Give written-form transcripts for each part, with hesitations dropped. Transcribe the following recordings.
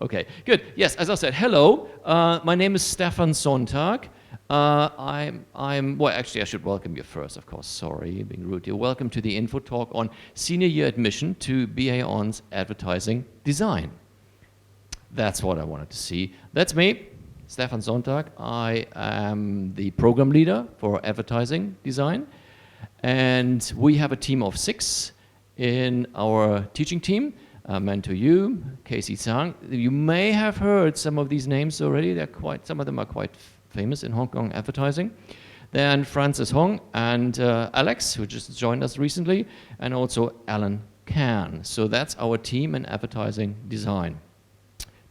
Okay, good. Yes, as I said, hello. My name is Stefan Sonntag. Well, actually, I should welcome you first, of course. Sorry, being rude here. Welcome to the info talk on senior year admission to BA On's Advertising Design. That's what I wanted to see. That's me, Stefan Sonntag. I am the program leader for advertising design. And we have a team of 6 in our teaching team. Mentor Yu, Casey Zhang. You may have heard some of these names already. Some of them are quite famous in Hong Kong advertising. Then Francis Hong and Alex, who just joined us recently, and also Alan Can. So that's our team in advertising design.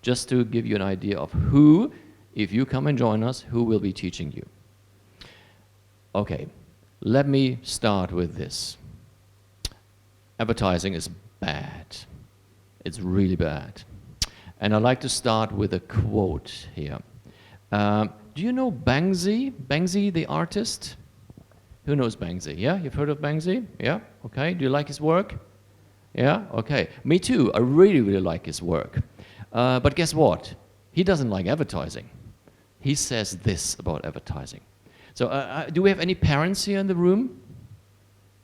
Just to give you an idea of who, if you come and join us, who will be teaching you. Okay, let me start with this. Advertising is bad. It's really bad. And I'd like to start with a quote here. Do you know Banksy? Banksy, the artist? Who knows Banksy? Yeah, you've heard of Banksy? Yeah, okay. Do you like his work? Yeah, okay. Me too. I really, really like his work. But guess what? He doesn't like advertising. He says this about advertising. So do we have any parents here in the room?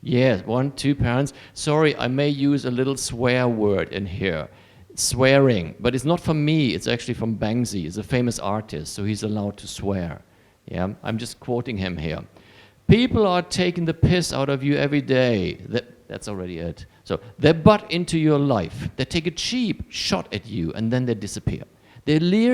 Yes, 1, 2 parents. Sorry, I may use a little swear word in here. Swearing, but it's not from me, it's actually from Banksy. He's a famous artist, so he's allowed to swear. Yeah, I'm just quoting him here. People are taking the piss out of you every day. That's already it. So they butt into your life. They take a cheap shot at you and then they disappear. They leer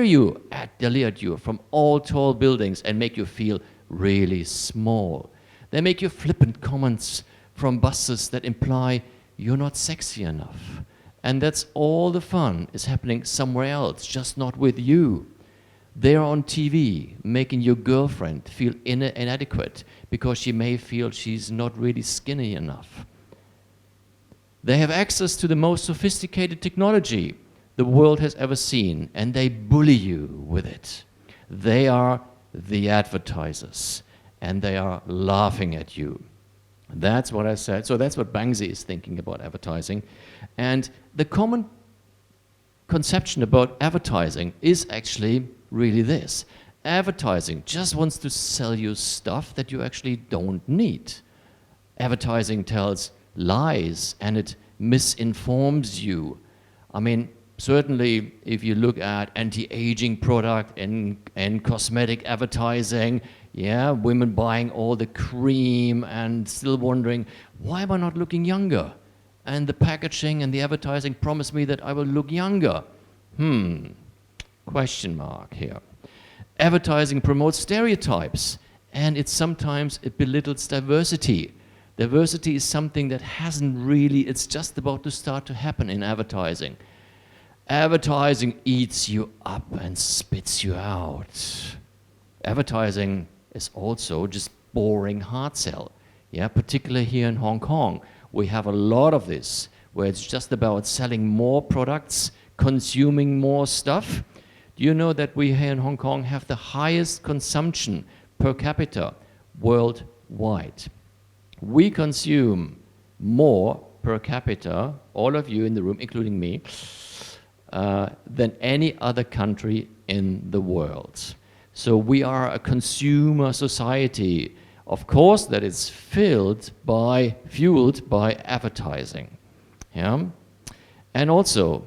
at you from all tall buildings and make you feel really small. They make you flippant comments from buses that imply you're not sexy enough. And that's all the fun is happening somewhere else, just not with you. They're on TV, making your girlfriend feel inadequate because she may feel she's not really skinny enough. They have access to the most sophisticated technology the world has ever seen, and they bully you with it. They are the advertisers, and they are laughing at you. That's what I said. So that's what Banksy is thinking about advertising. And the common conception about advertising is actually really this. Advertising just wants to sell you stuff that you actually don't need. Advertising tells lies and it misinforms you. I mean, certainly if you look at anti-aging product and cosmetic advertising, yeah, women buying all the cream and still wondering, why am I not looking younger? And the packaging and the advertising promise me that I will look younger. Question mark here. Advertising promotes stereotypes, and it belittles diversity. Diversity is something that it's just about to start to happen in advertising. Advertising eats you up and spits you out. Advertising is also just boring hard sell. Yeah, particularly here in Hong Kong. We have a lot of this, where it's just about selling more products, consuming more stuff. Do you know that we here in Hong Kong have the highest consumption per capita worldwide? We consume more per capita, all of you in the room, including me, than any other country in the world. So we are a consumer society, of course, that is fueled by advertising. Yeah? And also,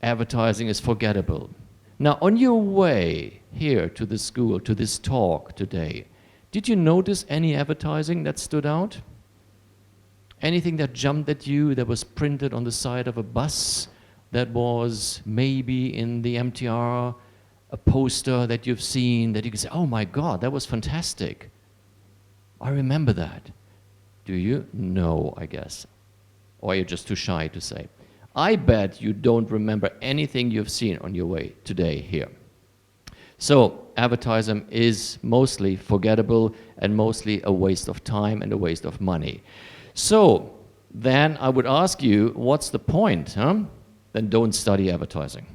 advertising is forgettable. Now, on your way here to the school, to this talk today, did you notice any advertising that stood out? Anything that jumped at you, that was printed on the side of a bus, that was maybe in the MTR, a poster that you've seen that you can say, oh my God, that was fantastic. I remember that. Do you? No, I guess. Or you're just too shy to say. I bet you don't remember anything you've seen on your way today here. So advertising is mostly forgettable and mostly a waste of time and a waste of money. So then I would ask you, what's the point? Then don't study advertising.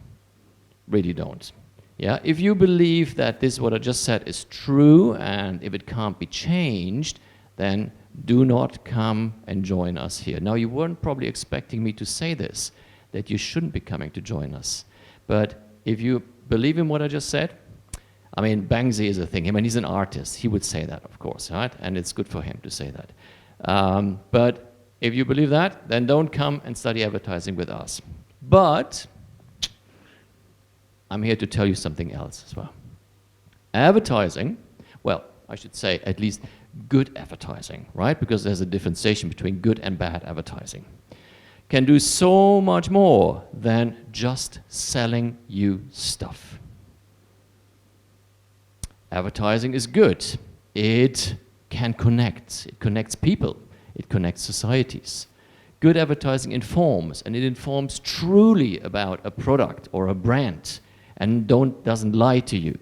Really don't. Yeah, if you believe that this, what I just said, is true, and if it can't be changed, then do not come and join us here. Now, you weren't probably expecting me to say this, that you shouldn't be coming to join us. But if you believe in what I just said, I mean, Banksy is a thing. I mean, he's an artist. He would say that, of course, right? And it's good for him to say that. But if you believe that, then don't come and study advertising with us. But I'm here to tell you something else as well. Advertising, well, I should say at least good advertising, right? Because there's a differentiation between good and bad advertising. Can do so much more than just selling you stuff. Advertising is good. It can connect. It connects people. It connects societies. Good advertising informs, and it informs truly about a product or a brand and doesn't lie to you.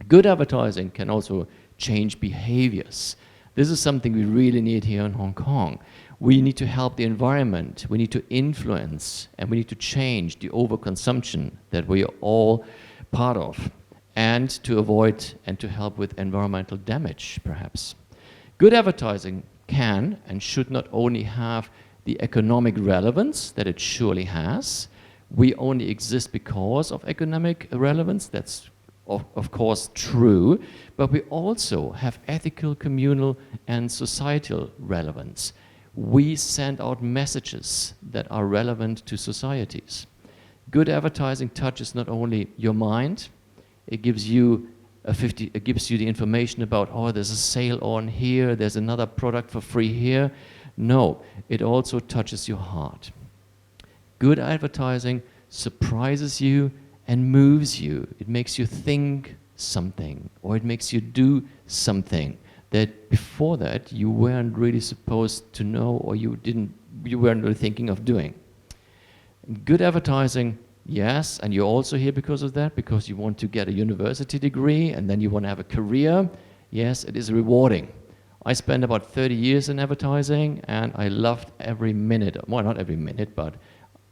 Good advertising can also change behaviors. This is something we really need here in Hong Kong. We need to help the environment. We need to influence, and we need to change the overconsumption that we are all part of, and to avoid and to help with environmental damage, perhaps. Good advertising can and should not only have the economic relevance that it surely has. We only exist because of economic relevance. That's of course true, but we also have ethical, communal, and societal relevance. We send out messages that are relevant to societies. Good advertising touches not only your mind, it gives you it gives you the information about, oh, there's a sale on here, there's another product for free here. No, it also touches your heart. Good advertising surprises you and moves you. It makes you think something, or it makes you do something that before that you weren't really supposed to know, or you weren't really thinking of doing. Good advertising, yes, and you're also here because of that, because you want to get a university degree and then you want to have a career. Yes, it is rewarding. I spent about 30 years in advertising and I loved every minute, well, not every minute, but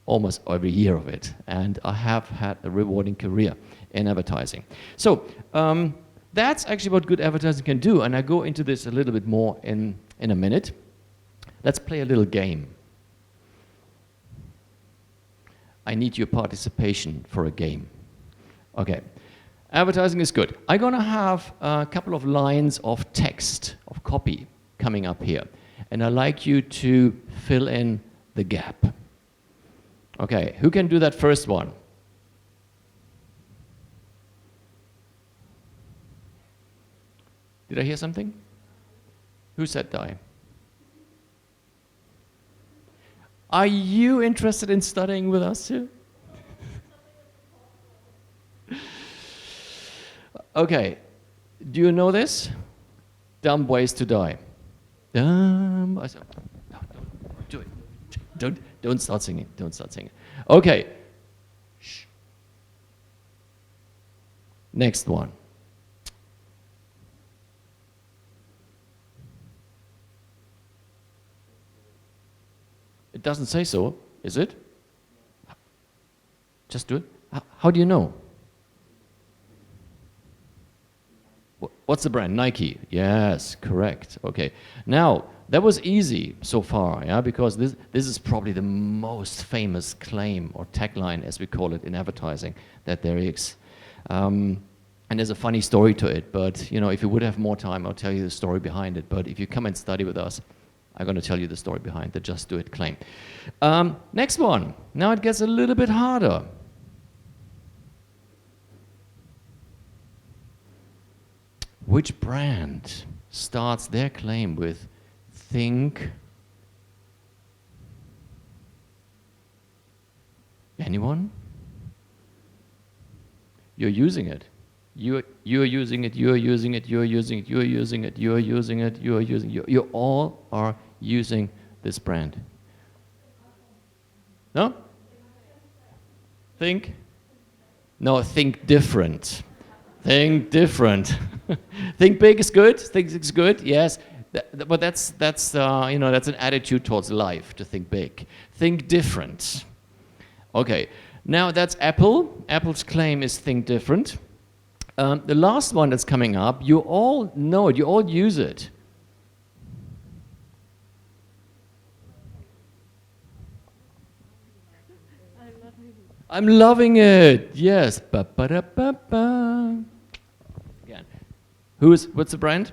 almost every year of it. And I have had a rewarding career in advertising. So that's actually what good advertising can do. And I go into this a little bit more in a minute. Let's play a little game. I need your participation for a game. Okay. Advertising is good. I'm going to have a couple of lines of text, of copy, coming up here. And I'd like you to fill in the gap. Okay, who can do that first one? Did I hear something? Who said die? Are you interested in studying with us too? Okay, do you know this? Dumb ways to die. Dumb. No, don't do it. Don't start singing. Don't start singing. Okay. Shh. Next one. It doesn't say so, is it? Just do it. How do you know? What's the brand? Nike. Yes, correct. Okay. Now, that was easy so far, yeah, because this is probably the most famous claim or tagline, as we call it in advertising, that there is. And there's a funny story to it, but you know, if you would have more time, I'll tell you the story behind it. But if you come and study with us, I'm going to tell you the story behind the Just Do It claim. Next one. Now it gets a little bit harder. Which brand starts their claim with think? Anyone? You're using it. You're using it, you're using it, you're using it, you're using it, you're using it, you're using it. You all are using this brand. No? Think? No, think different. Think different. Think big is good. Think is good. Yes, but that's you know, that's an attitude towards life, to think big. Think different. Okay. Now that's Apple. Apple's claim is think different. The last one that's coming up, you all know it. You all use it. I'm loving it. Yes. Ba-ba-da-ba-ba. Again. What's the brand?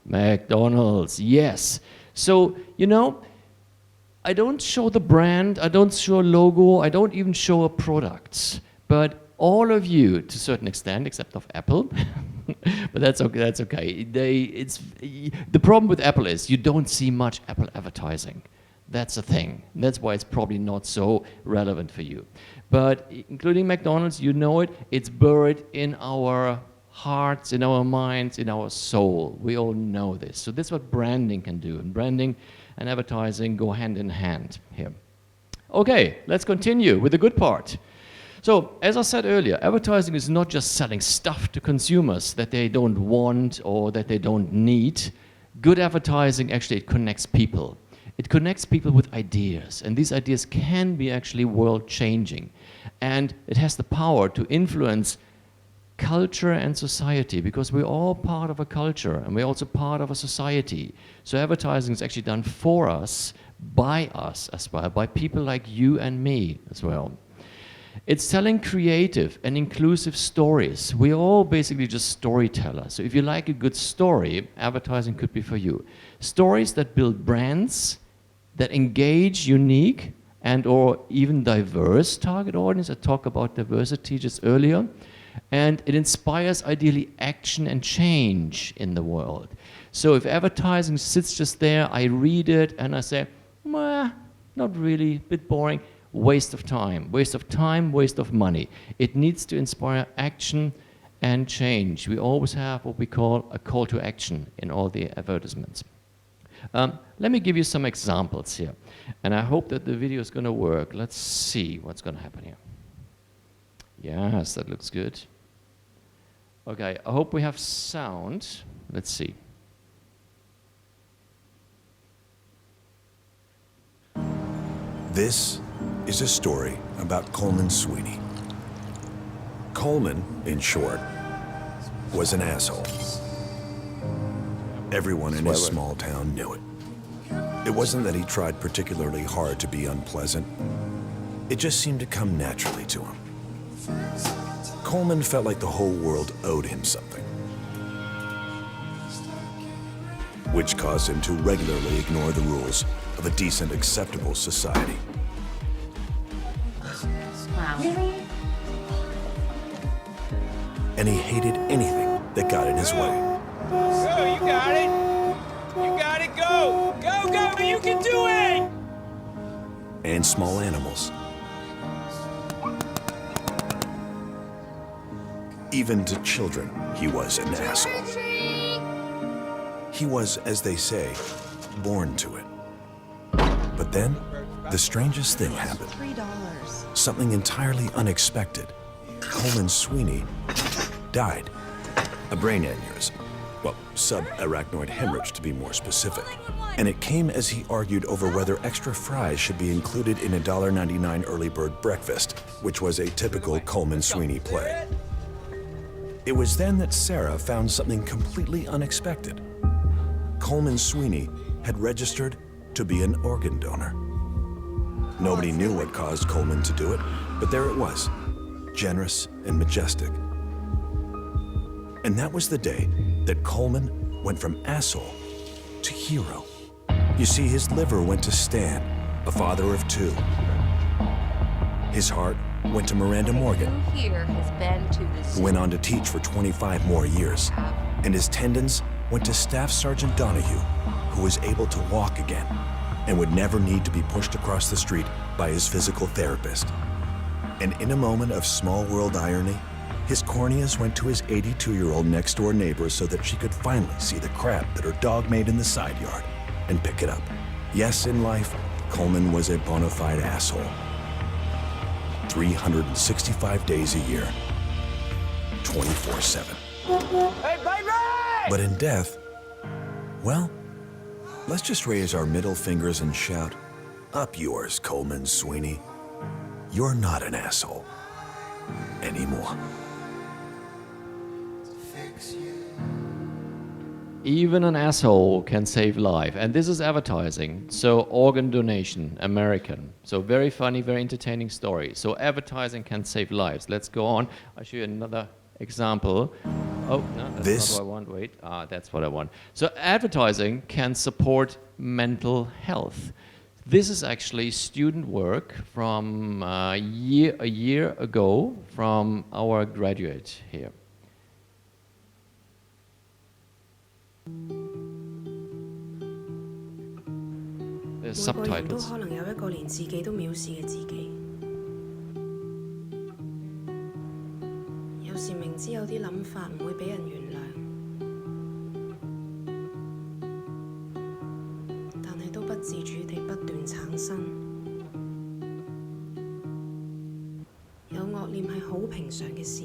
McDonald's. Yes. So, you know, I don't show the brand, I don't show a logo, I don't even show a product. But all of you, to a certain extent, except of Apple, but that's okay. That's okay. The problem with Apple is you don't see much Apple advertising. That's the thing. That's why it's probably not so relevant for you. But including McDonald's, you know it. It's buried in our hearts, in our minds, in our soul. We all know this. So that's what branding can do. And branding and advertising go hand in hand here. Okay, let's continue with the good part. So, as I said earlier, advertising is not just selling stuff to consumers that they don't want or that they don't need. Good advertising, actually, it connects people. It connects people with ideas, and these ideas can be actually world-changing. And it has the power to influence culture and society, because we're all part of a culture, and we're also part of a society. So advertising is actually done for us as well, by people like you and me as well. It's telling creative and inclusive stories. We're all basically just storytellers. So if you like a good story, advertising could be for you. Stories that build brands, that engage unique and or even diverse target audience. I talked about diversity just earlier. And it inspires, ideally, action and change in the world. So if advertising sits just there, I read it and I say, meh, not really, a bit boring. Waste of time, waste of money. It needs to inspire action and change. We always have what we call a call to action in all the advertisements. Let me give you some examples here. And I hope that the video is going to work. Let's see what's going to happen here. Yes, that looks good. Okay, I hope we have sound. Let's see. This is a story about Coleman Sweeney. Coleman, in short, was an asshole. Everyone in his small town knew it. It wasn't that he tried particularly hard to be unpleasant. It just seemed to come naturally to him. Coleman felt like the whole world owed him something, which caused him to regularly ignore the rules of a decent, acceptable society. Wow. And he hated anything that got in his way. Go, you got it! You got it, go! Go, go, you can do it! And small animals. Even to children, he was an asshole. He was, as they say, born to it. But then, the strangest thing happened. $3. Something entirely unexpected. Coleman Sweeney died. A brain aneurysm. Well, subarachnoid hemorrhage to be more specific. And it came as he argued over whether extra fries should be included in a $1.99 early bird breakfast, which was a typical Coleman Sweeney play. It was then that Sarah found something completely unexpected. Coleman Sweeney had registered to be an organ donor. Nobody knew what caused Coleman to do it, but there it was, generous and majestic. And that was the day that Coleman went from asshole to hero. You see, his liver went to Stan, a father of two. His heart went to Miranda Morgan, Who here has been to this? who went on to teach for 25 more years. And his tendons went to Staff Sergeant Donahue, who was able to walk again and would never need to be pushed across the street by his physical therapist. And in a moment of small world irony, his corneas went to his 82-year-old next-door neighbor so that she could finally see the crap that her dog made in the side yard and pick it up. Yes, in life, Coleman was a bona fide asshole. 365 days a year, 24/7. Hey, baby! But in death, well, let's just raise our middle fingers and shout, "Up yours, Coleman Sweeney. You're not an asshole anymore." Even an asshole can save life. And this is advertising. So organ donation, American. So very funny, very entertaining story. So advertising can save lives. Let's go on. I'll show you another example. Oh, no, that's not what I want. Wait, that's what I want. So advertising can support mental health. This is actually student work from a year ago from our graduate here. There's subtitles. 每個人都可能有一個連自己都藐視嘅自己。有時明知有啲諗法唔會俾人原諒，但係都不自主地不斷產生。有惡念係好平常嘅事，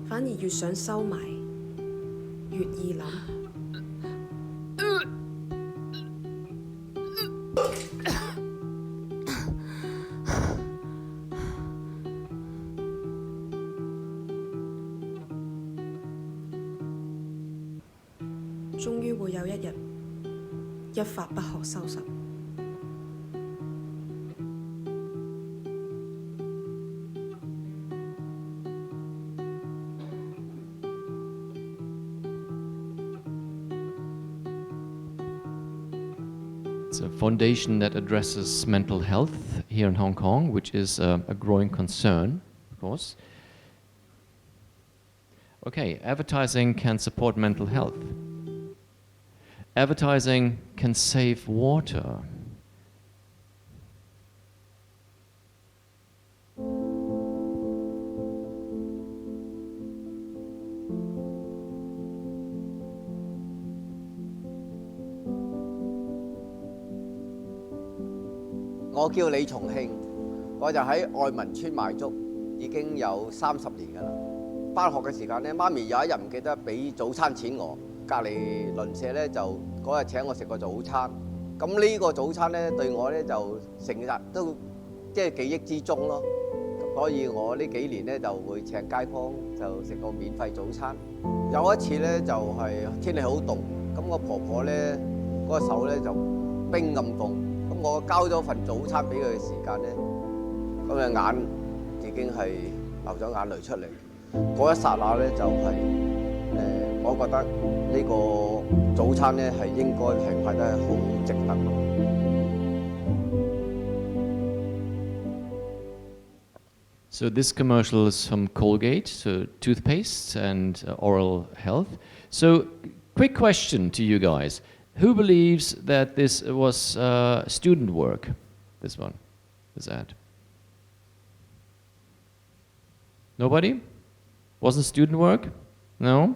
反而越想收埋，越易諗。終於會有一日，一發不可收拾。It's a foundation that addresses mental health here in Hong Kong, which is a growing concern, of course. Okay, advertising can support mental health. Advertising can save water.我叫李重慶，我就喺愛民村賣粥，已經有30年㗎啦。返學嘅時間咧，媽咪有一日唔記得俾早餐錢我，隔離鄰舍咧就嗰日請我食個早餐。咁呢個早餐咧對我咧就成日都即係記憶之中咯。所以我呢幾年咧就會請街坊就食個免費早餐。有一次咧就係天氣好凍，咁我婆婆咧嗰個手咧就冰咁凍。咁我交咗份早餐俾佢嘅時間咧，咁嘅眼已經係流咗眼淚出嚟。嗰一剎那咧就係我覺得呢個早餐咧係應該係派得好值得咯。So this commercial is from Colgate, so toothpaste and oral health. So quick question to you guys. Who believes that this was student work, this one, this ad? Nobody? Wasn't student work? No?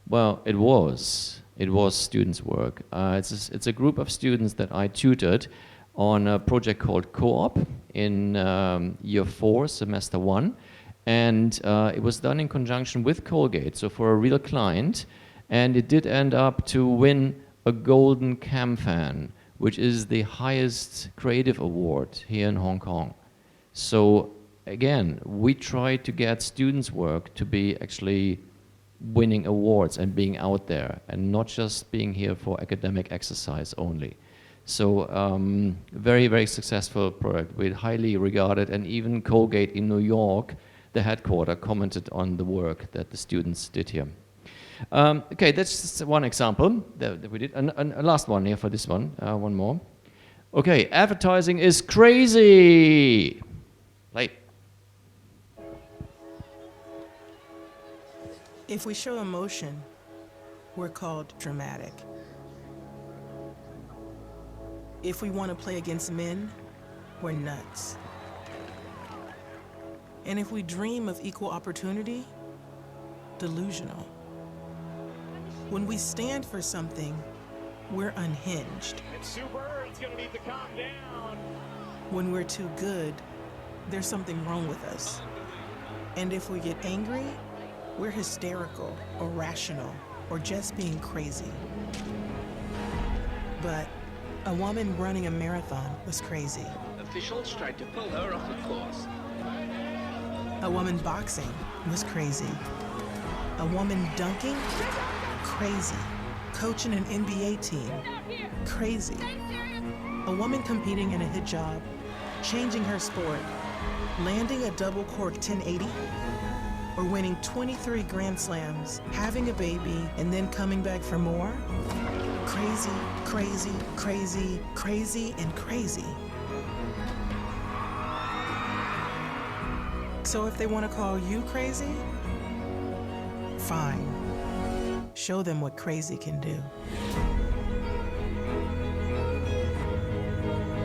Well, it was. It was students' work. It's a group of students that I tutored on a project called Co-op in year 4, semester 1. And it was done in conjunction with Colgate, so for a real client. And it did end up to win a Golden Cam Fan, which is the highest creative award here in Hong Kong. So again, we try to get students' work to be actually winning awards and being out there and not just being here for academic exercise only. So very, very successful product. We're highly regarded, and even Colgate in New York, the headquarters, commented on the work that the students did here. Okay, that's just one example that we did. And a last one here for this one, one more. Okay, advertising is crazy. Play. If we show emotion, we're called dramatic. If we want to play against men, we're nuts. And if we dream of equal opportunity, delusional. When we stand for something, we're unhinged. It's super, it's gonna need to calm down. When we're too good, there's something wrong with us. And if we get angry, we're hysterical, or rational, or just being crazy. But a woman running a marathon was crazy. Officials tried to pull her off the course. A woman boxing was crazy. A woman dunking? Crazy. Coaching an NBA team? Crazy. A woman competing in a hijab, changing her sport, landing a double cork 1080? Or winning 23 Grand Slams, having a baby, and then coming back for more? Crazy, crazy, crazy, crazy, and crazy. So if they want to call you crazy, fine. Show them what crazy can do.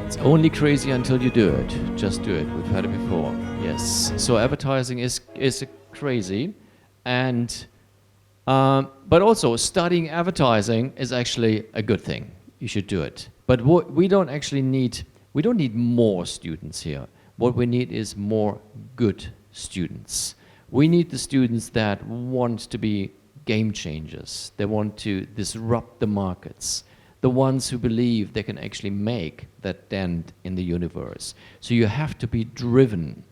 It's only crazy until you do it. Just do it. We've had it before. Yes. So advertising is crazy, and but also studying advertising is actually a good thing. You should do it. But what we don't need more students here. What we need is more good students. We need the students that want to be game changers. They want to disrupt the markets. The ones who believe they can actually make that dent in the universe. So you have to be driven.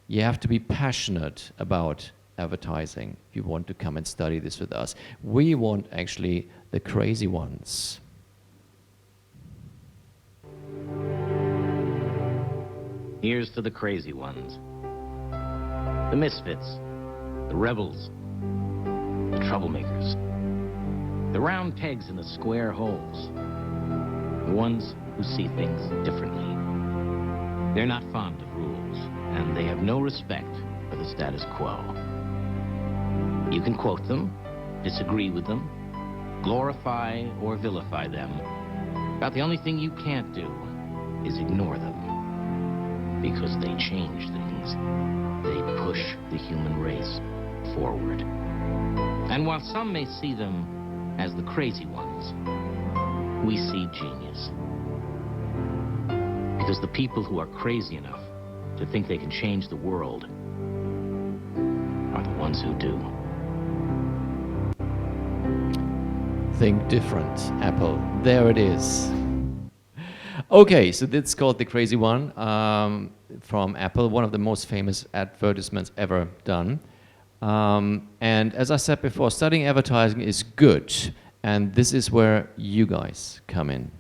You have to be passionate about advertising if you want to come and study this with us. We want actually the crazy ones. Here's to the crazy ones. The misfits, the rebels, the troublemakers, the round pegs in the square holes, the ones who see things differently. They're not fond of rules, and they have no respect for the status quo. You can quote them, disagree with them, glorify or vilify them, but the only thing you can't do is ignore them, because they change things. They push the human race forward. And while some may see them as the crazy ones, we see genius. Because the people who are crazy enough to think they can change the world are the ones who do. Think different, Apple. There it is. Okay, so that's called The Crazy One from Apple, one of the most famous advertisements ever done. And as I said before, studying advertising is good, and this is where you guys come in.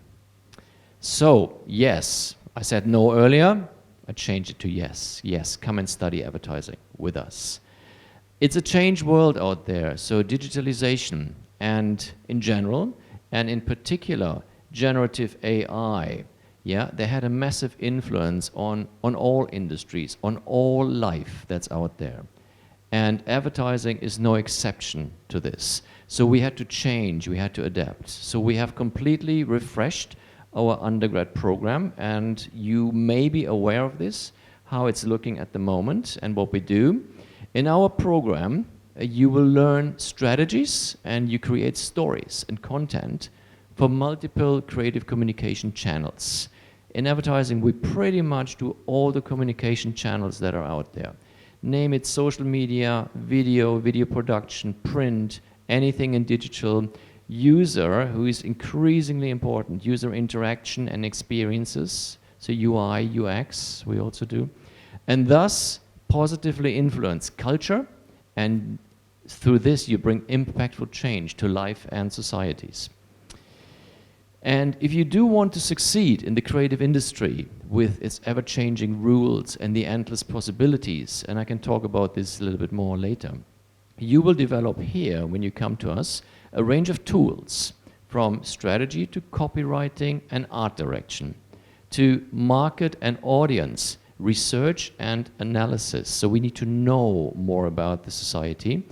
So, yes, I said no earlier, I changed it to yes. Yes, come and study advertising with us. It's a changed world out there, so digitalization and in general, and in particular, generative AI, yeah, they had a massive influence on all industries, on all life that's out there. And advertising is no exception to this. So we had to change, we had to adapt. So we have completely refreshed our undergrad program, and you may be aware of this, how it's looking at the moment and what we do. In our program, you will learn strategies and you create stories and content for multiple creative communication channels. In advertising, we pretty much do all the communication channels that are out there. Name it social media, video production, print, anything in digital, user, who is increasingly important, user interaction and experiences, so UI, UX, we also do, and thus positively influence culture, and through this you bring impactful change to life and societies. And if you do want to succeed in the creative industry with its ever-changing rules and the endless possibilities, and I can talk about this a little bit more later, you will develop here, when you come to us, a range of tools, from strategy to copywriting and art direction, to market and audience, research and analysis. So we need to know more about the society.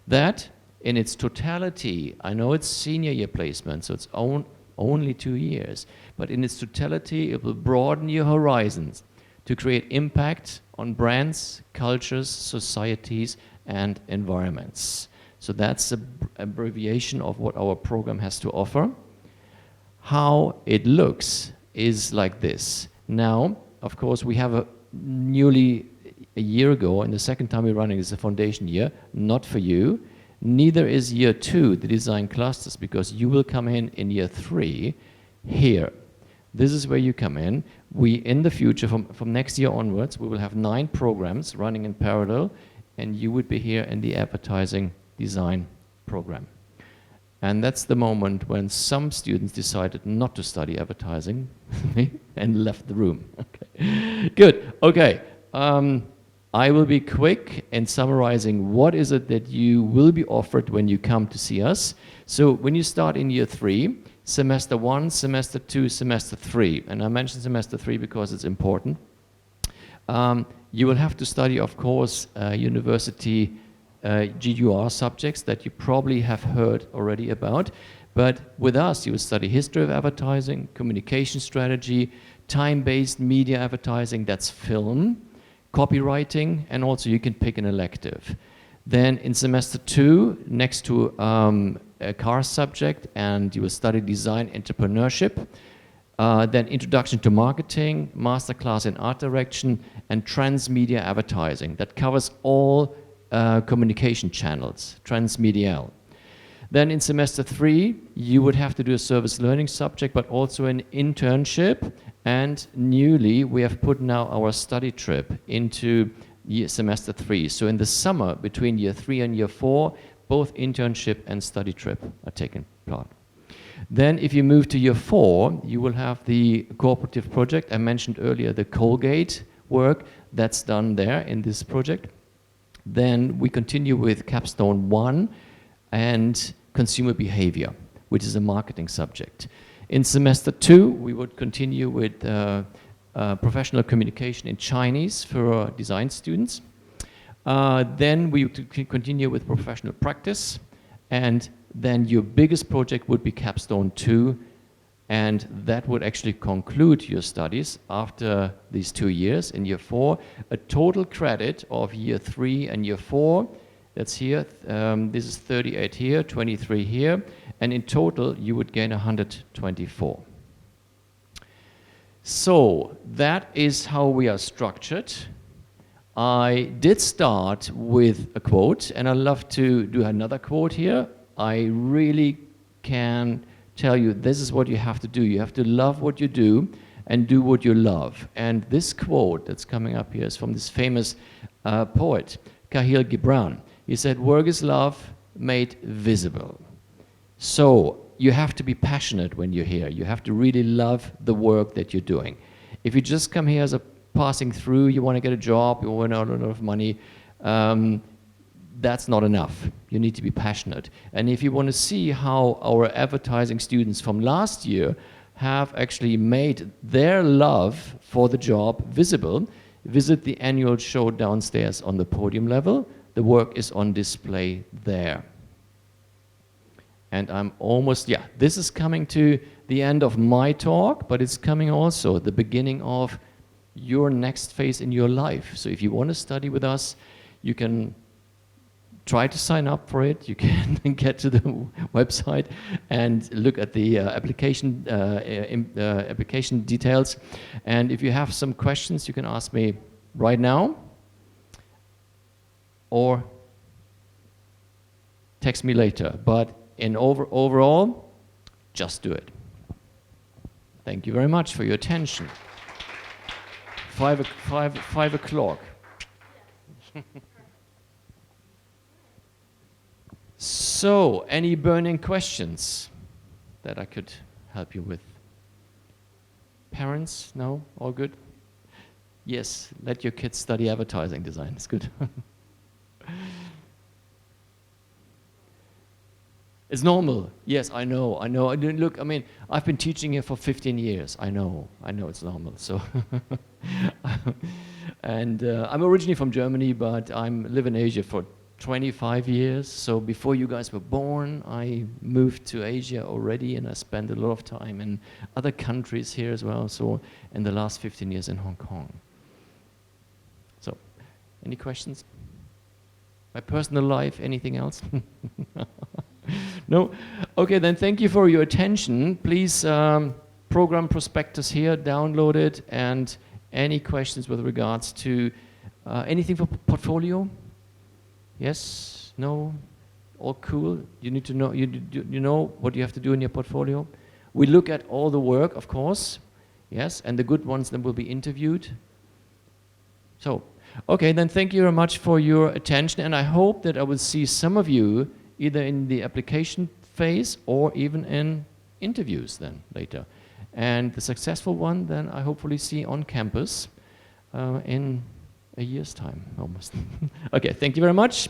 That, in its totality, I know it's senior year placement, so it's only 2 years, but in its totality, it will broaden your horizons to create impact on brands, cultures, societies, and environments. So that's an abbreviation of what our program has to offer. How it looks is like this. Now, of course, we have newly a year ago, and the second time we're running is the foundation year, not for you. Neither is year 2, the design clusters, because you will come in year 3 here. This is where you come in. We, in the future, from next year onwards, we will have 9 programs running in parallel, and you would be here in the advertising design program. And that's the moment when some students decided not to study advertising and left the room. Okay. Good. Okay. I will be quick in summarizing what is it that you will be offered when you come to see us. So when you start in year 3, semester 1, semester 2, semester 3, and I mentioned semester 3 because it's important. You will have to study, of course, university GUR subjects that you probably have heard already about. But with us, you will study history of advertising, communication strategy, time-based media advertising, that's film, copywriting, and also you can pick an elective. Then in semester 2, next to a car subject, and you will study design entrepreneurship, then introduction to marketing, masterclass in art direction, and transmedia advertising. That covers all communication channels, transmedial. Then in semester 3, you would have to do a service learning subject, but also an internship. And newly, we have put now our study trip into semester 3. So in the summer, between year 3 and year 4, both internship and study trip are taken part. Then if you move to year 4, you will have the cooperative project. I mentioned earlier the Colgate work that's done there in this project. Then we continue with capstone 1 and consumer behavior, which is a marketing subject. In semester 2, we would continue with professional communication in Chinese for design students. Then we continue with professional practice, and then your biggest project would be capstone 2, and that would actually conclude your studies after these 2 years in year 4. A total credit of year 3 and year 4, that's here, this is 38 here, 23 here, and in total you would gain 124. So that is how we are structured. I did start with a quote, and I'd love to do another quote here. I really can tell you this is what you have to do. You have to love what you do and do what you love. And this quote that's coming up here is from this famous poet, Khalil Gibran. He said, "Work is love made visible." So you have to be passionate when you're here. You have to really love the work that you're doing. If you just come here as a passing through, you want to get a job, you want to earn a lot of money, that's not enough. You need to be passionate. And if you want to see how our advertising students from last year have actually made their love for the job visible, visit the annual show downstairs on the podium level. The work is on display there. And I'm almost, yeah, this is coming to the end of my talk, but it's coming also the beginning of your next phase in your life. So if you want to study with us, you can try to sign up for it. You can get to the website and look at the application details. And if you have some questions, you can ask me right now or text me later. But in overall, just do it. Thank you very much for your attention. 5 o'clock. So, any burning questions that I could help you with? Parents? No? All good? Yes, let your kids study advertising design. It's good. It's normal. Yes, I know. Look, I mean, I've been teaching here for 15 years. I know it's normal. So, and I'm originally from Germany, but I live in Asia for 25 years. So before you guys were born, I moved to Asia already, and I spent a lot of time in other countries here as well. So in the last 15 years in Hong Kong. So, any questions? My personal life, anything else? No? Okay, then thank you for your attention. Please program prospectus here, download it, and any questions with regards to anything for portfolio? Yes? No? All cool? You need to know, you know what you have to do in your portfolio? We look at all the work, of course, yes, and the good ones then will be interviewed. So, Okay, then thank you very much for your attention, and I hope that I will see some of you either in the application phase or even in interviews then later. And the successful one then I hopefully see on campus in a year's time almost. Okay, thank you very much.